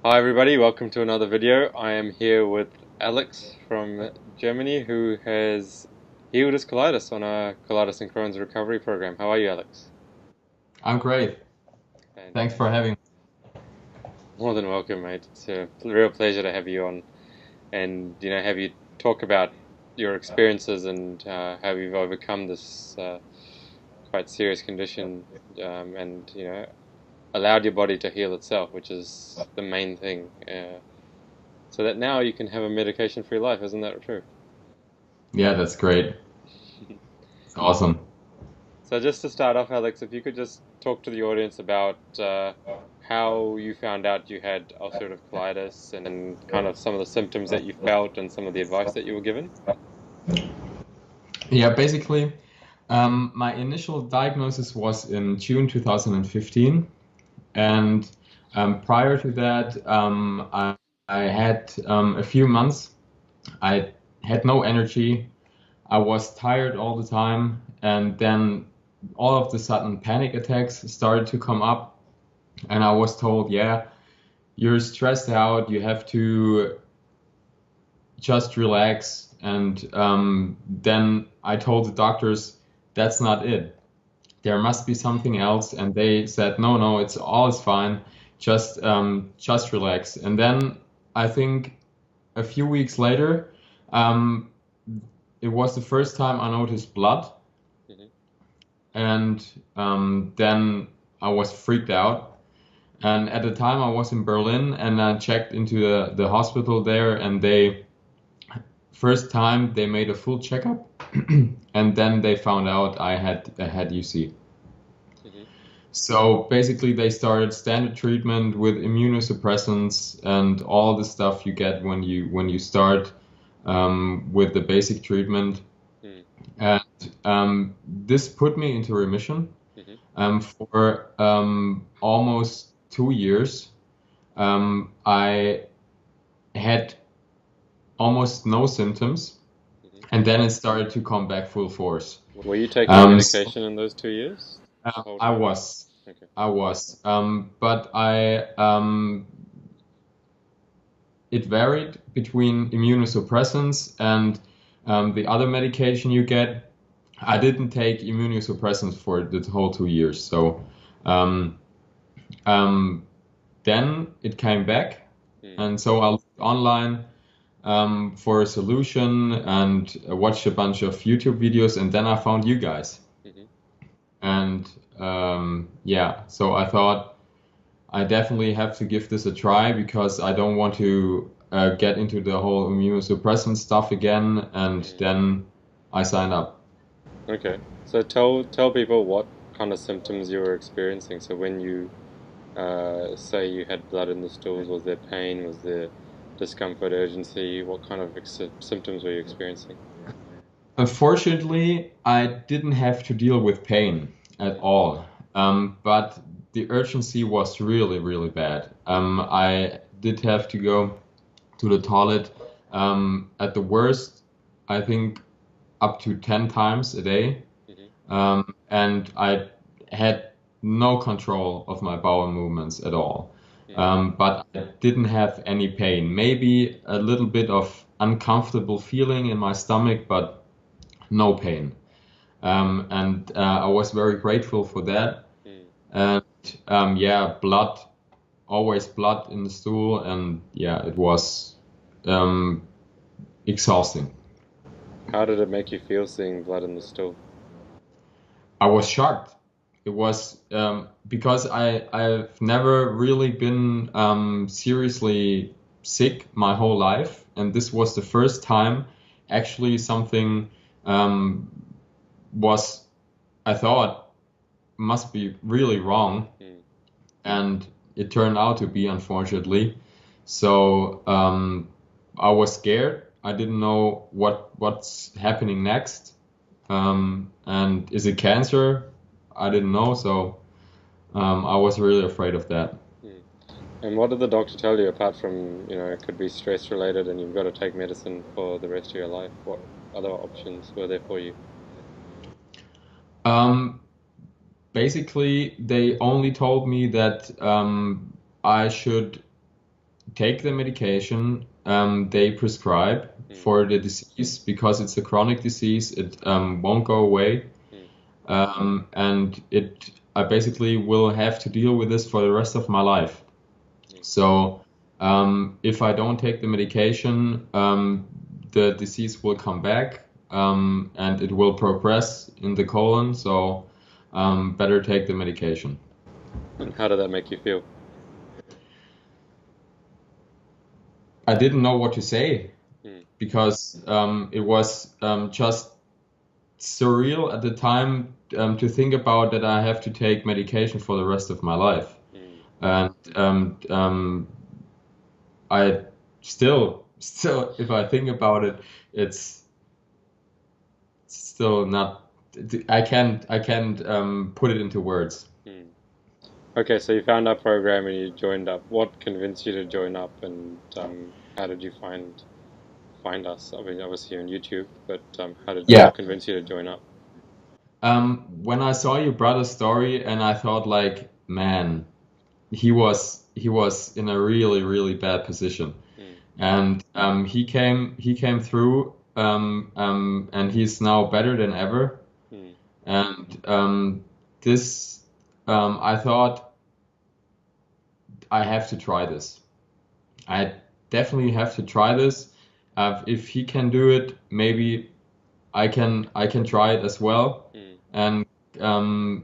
Hi everybody, welcome to another video. I am here with Alex from Germany who has healed his colitis on a colitis and Crohn's recovery program. How are you, Alex? I'm great. Thanks for Fantastic. having me. More than welcome, mate. It's a real pleasure to have you on and have you talk about your experiences and how you've overcome this quite serious condition and allowed your body to heal itself, which is the main thing. So that now you can have a medication-free life, isn't that true? Yeah, that's great. It's awesome. So just to start off, Alex, if you could just talk to the audience about how you found out you had ulcerative colitis and kind of some of the symptoms that you felt and some of the advice that you were given. Yeah, basically, my initial diagnosis was in June 2015, and prior to that, I had a few months. I had no energy. I was tired all the time, and then all of the sudden, panic attacks started to come up, and I was told, "Yeah, you're stressed out. You have to just relax." And then I told the doctors, that's not it. There must be something else. And they said, no, no, it's all is fine. Just relax. And then I think a few weeks later, um, it was the first time I noticed blood. Hmm. And then I was freaked out. And at the time I was in Berlin and I checked into the hospital there, and they first time they made a full checkup, and then they found out I had UC. Hmm. So basically, they started standard treatment with immunosuppressants and all the stuff you get when you start with the basic treatment. Hmm. And this put me into remission Hmm. for almost 2 years. I had almost no symptoms, Hmm. and then it started to come back full force. Were you taking So medication in those 2 years? The whole I time? was, Okay. but it varied between immunosuppressants and the other medication you get. I didn't take immunosuppressants for the whole 2 years, so um, um, then it came back, Hmm. and so I looked online for a solution and watched a bunch of YouTube videos, and then I found you guys. Hmm. And yeah, so I thought I definitely have to give this a try because I don't want to get into the whole immunosuppressant stuff again. And Hmm. then I signed up. Okay. So tell people what kind of symptoms you were experiencing. So when you say you had blood in the stools, was there pain? Was there discomfort, urgency? What kind of symptoms were you experiencing? Unfortunately, I didn't have to deal with pain at Mm. all. But the urgency was really, really bad. I did have to go to the toilet at the worst, I think, up to 10 times a day. Hmm. And I had no control of my bowel movements at all. Mm. But I didn't have any pain. Maybe a little bit of uncomfortable feeling in my stomach, but no pain. And I was very grateful for that. Mm. And yeah, blood, always blood in the stool, and yeah, it was um, exhausting. How did it make you feel seeing blood in the stool? I was shocked. It was because I've never really been seriously sick my whole life, and this was the first time actually something um, was, I thought, must be really wrong, Mm. and it turned out to be, unfortunately. So I was scared. I didn't know what's happening next. And is it cancer? I didn't know, so I was really afraid of that. Mm. And what did the doctor tell you apart from, it could be stress related and you've got to take medicine for the rest of your life? What other options were there for you? Um, Basically, they only told me that I should take the medication they prescribe Mm. for the disease, because it's a chronic disease. It won't go away, and I basically will have to deal with this for the rest of my life. So if I don't take the medication, the disease will come back, and it will progress in the colon. So better take the medication. And how did that make you feel? I didn't know what to say, Mm. because it was just surreal at the time to think about that I have to take medication for the rest of my life. Mm. And I still, if I think about it, it's still not. I can't put it into words. Mm. Okay, so you found our program and you joined up. What convinced you to join up, and how did you find us? I mean, obviously on YouTube, but Yeah. what convinced you to join up? When I saw your brother's story, and I thought, like, man, he was in a really, really bad position, Mm. and he came through, and he's now better than ever. Mm. And this I thought, I have to try this. I definitely have to try this. If he can do it, maybe I can try it as well. Mm. And um,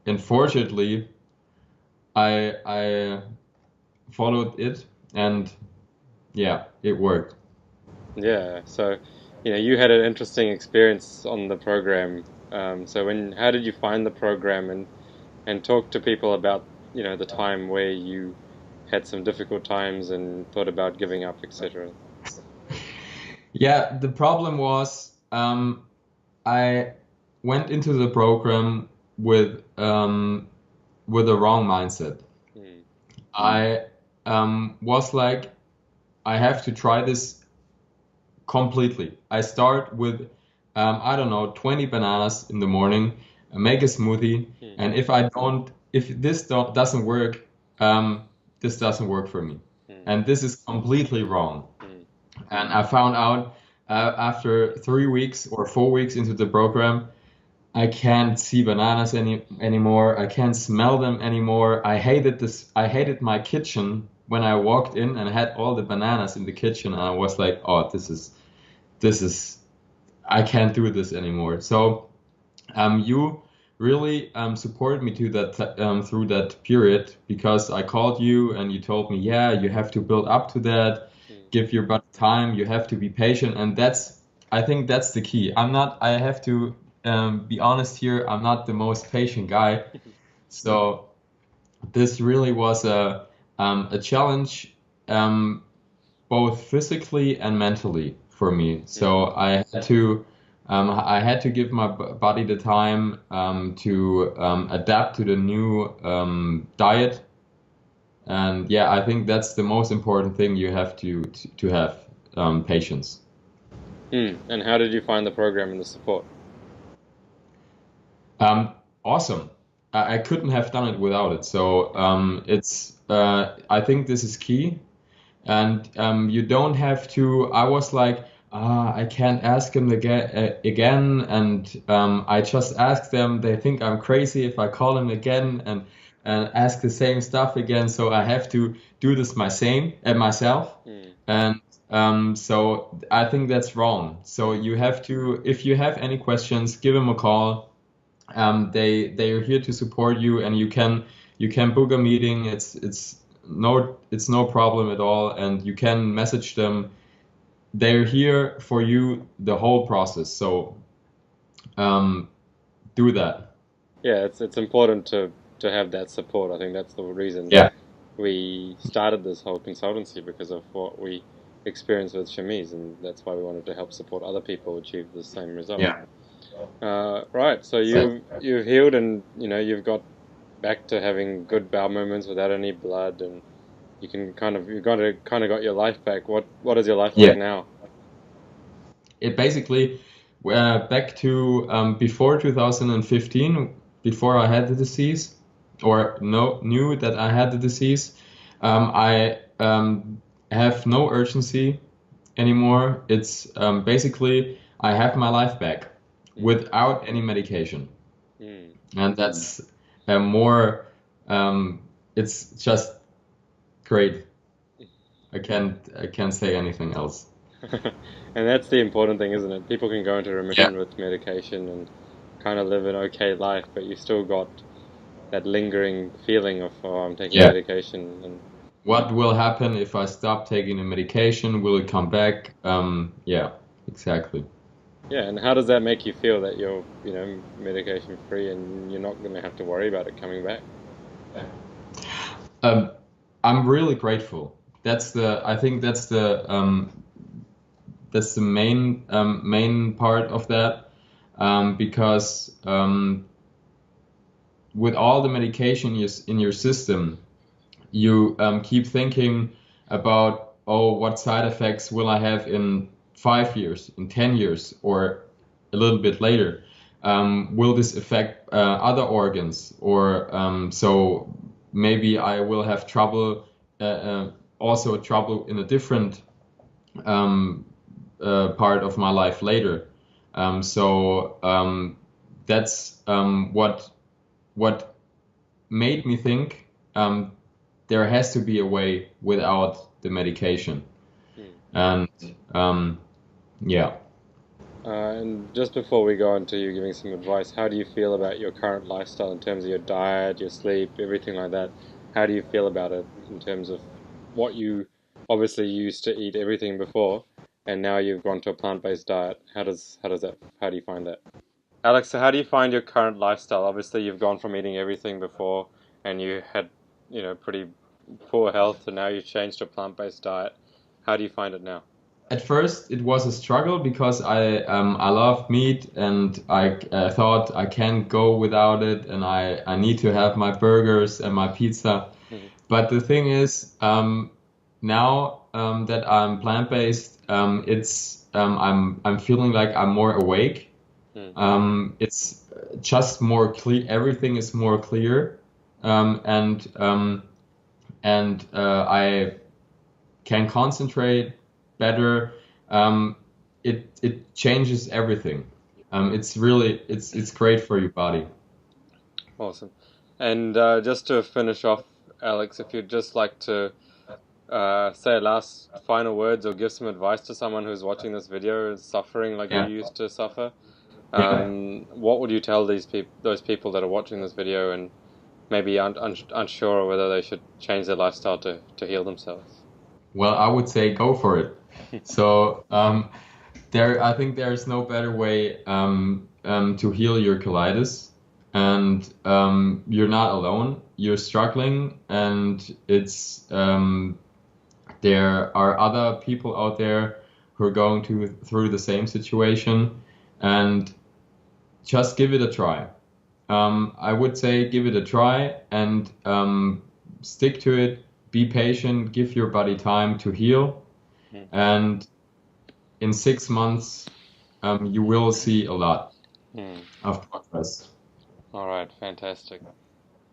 unfortunately, I followed it, and yeah, it worked. Yeah, so you had an interesting experience on the program. So how did you find the program, and talk to people about the time where you had some difficult times and thought about giving up, etc. Yeah, the problem was, I went into the program with the wrong mindset. Mm. I was like, I have to try this completely. I start with, I don't know, 20 bananas in the morning, make a smoothie, Mm. and if this doesn't work, this doesn't work for me. Mm. And this is completely wrong. Mm. And I found out after 3 weeks or 4 weeks into the program, I can't see bananas anymore. I can't smell them anymore. I hated this. I hated my kitchen when I walked in and had all the bananas in the kitchen. And I was like, oh, this is, I can't do this anymore. So you really supported me to that through that period, because I called you and you told me, yeah, you have to build up to that, Mm. give your body time, you have to be patient, and I think that's the key. I have to be honest here, I'm not the most patient guy, so this really was a challenge, um, both physically and mentally for me. Mm. So I had to give my body the time to adapt to the new diet. And yeah, I think that's the most important thing. You have to have patience. Mm. And how did you find the program and the support? Awesome. I couldn't have done it without it. So I think this is key. And you don't have to. I was like, I can't ask him again, and I just ask them. They think I'm crazy if I call him again and ask the same stuff again. So I have to do this myself, Mm. and so I think that's wrong. So you have to, if you have any questions, give them a call. They are here to support you, and you can book a meeting. It's no problem at all, and you can message them. They're here for you the whole process. So um, do that. Yeah, it's important to have that support. I think that's the reason Yeah. we started this whole consultancy, because of what we experienced with chemise, and that's why we wanted to help support other people achieve the same result. Yeah. Right, so you've healed, and you've got back to having good bowel movements without any blood, and you've got your life back. What is your life like Yeah. now? It basically, back to before 2015, before I had the disease, or no knew that I had the disease. I have no urgency anymore. It's basically I have my life back without any medication, and that's more. It's just great. I can't say anything else. And that's the important thing, isn't it? People can go into remission with medication and kind of live an okay life, but you still got that lingering feeling of, oh, I'm taking medication. And what will happen if I stop taking the medication? Will it come back? Yeah, exactly. yeah, and how does that make you feel that you're, medication free and you're not going to have to worry about it coming back? I'm really grateful. I think that's the main part of that, because with all the medication in your system, you keep thinking about, oh, what side effects will I have in 5 years, in 10 years, or a little bit later? Will this affect other organs? Or so maybe I will have trouble, also trouble in a different part of my life later. That's what made me think there has to be a way without the medication. And yeah. And just before we go on to you giving some advice, how do you feel about your current lifestyle in terms of your diet, your sleep, everything like that? How do you feel about it in terms of what you obviously used to eat everything before, and now you've gone to a plant-based diet? How do you find that? Alex, so how do you find your current lifestyle? Obviously, you've gone from eating everything before, and you had, pretty poor health, and now you've changed to a plant-based diet. How do you find it now? At first, it was a struggle because I love meat, and I thought I can't go without it, and I need to have my burgers and my pizza. But the thing is, now that I'm plant-based, I'm feeling like I'm more awake. It's just more clear. Everything is more clear, and I can concentrate better. It changes everything. It's great for your body. Awesome. And just to finish off, Alex, if you'd just like to say last final words or give some advice to someone who's watching this video and suffering like you used to suffer, what would you tell those people that are watching this video and maybe unsure whether they should change their lifestyle to heal themselves? Well, I would say go for it. So I think there is no better way to heal your colitis, and you're not alone. You're struggling, and there are other people out there who are going through the same situation, and just give it a try. I would say give it a try and stick to it. Be patient. Give your body time to heal, and in 6 months, you will see a lot of progress. All right, fantastic.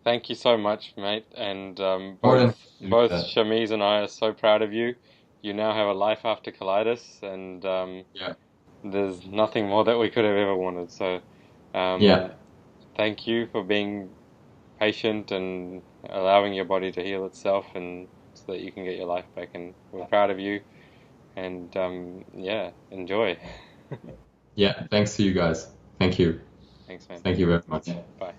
Thank you so much, mate. And both Shamiz and I are so proud of you. You now have a life after colitis, and there's nothing more that we could have ever wanted. So, thank you for being patient and allowing your body to heal itself, and so that you can get your life back. And we're proud of you. And enjoy. Yeah, thanks to you guys. Thank you. Thanks, man. Thank you very much. Bye.